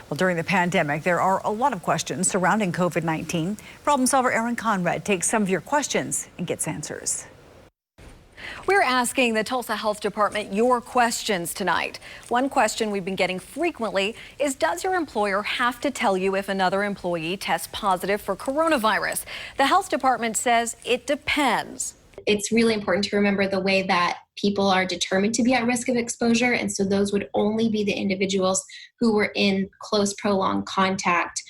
Well, during the pandemic, there are a lot of questions surrounding COVID-19. Problem solver Aaron Conrad takes some of your questions and gets answers. We're asking the Tulsa Health Department your questions tonight. One question we've been getting frequently is, does your employer have to tell you if another employee tests positive for coronavirus? The health department says it depends. It's really important to remember the way that people are determined to be at risk of exposure, and so those would only be the individuals who were in close, prolonged contact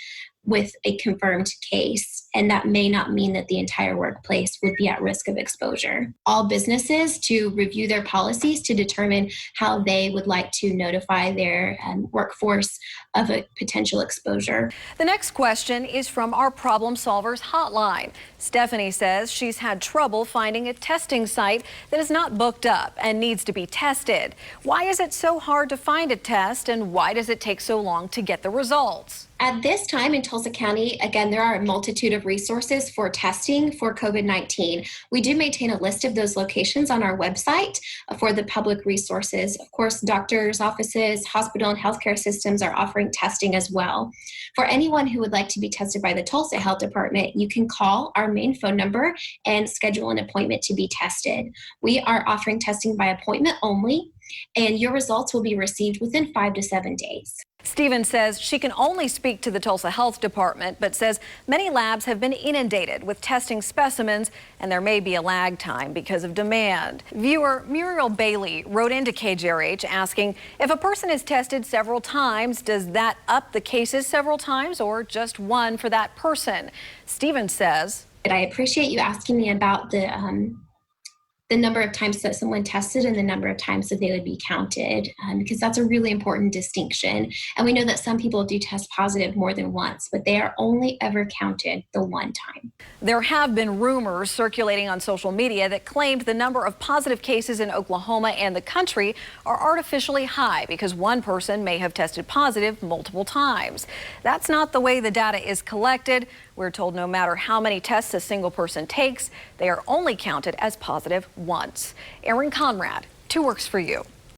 with a confirmed case, and that may not mean that the entire workplace would be at risk of exposure. All businesses to review their policies to determine how they would like to notify their workforce of a potential exposure. The next question is from our Problem Solvers hotline. Stephanie says she's had trouble finding a testing site that is not booked up and needs to be tested. Why is it so hard to find a test, and why does it take so long to get the results? At this time in Tulsa County, again, there are a multitude of resources for testing for COVID-19. We do maintain a list of those locations on our website for the public resources. Of course, doctors' offices, hospital and healthcare systems are offering testing as well. For anyone who would like to be tested by the Tulsa Health Department, you can call our main phone number and schedule an appointment to be tested. We are offering testing by appointment only, and your results will be received within 5 to 7 days. Stephen says she can only speak to the Tulsa Health Department, but says many labs have been inundated with testing specimens, and there may be a lag time because of demand. Viewer Muriel Bailey wrote into KJRH asking, if a person is tested several times, does that up the cases several times or just one for that person? Stephen says, I appreciate you asking me about the number of times that someone tested and the number of times that they would be counted, because that's a really important distinction. And we know that some people do test positive more than once, but they are only ever counted the one time. There have been rumors circulating on social media that claimed the number of positive cases in Oklahoma and the country are artificially high because one person may have tested positive multiple times. That's not the way the data is collected. We're told no matter how many tests a single person takes, they are only counted as positive once. Aaron Conrad, 2 Works for You.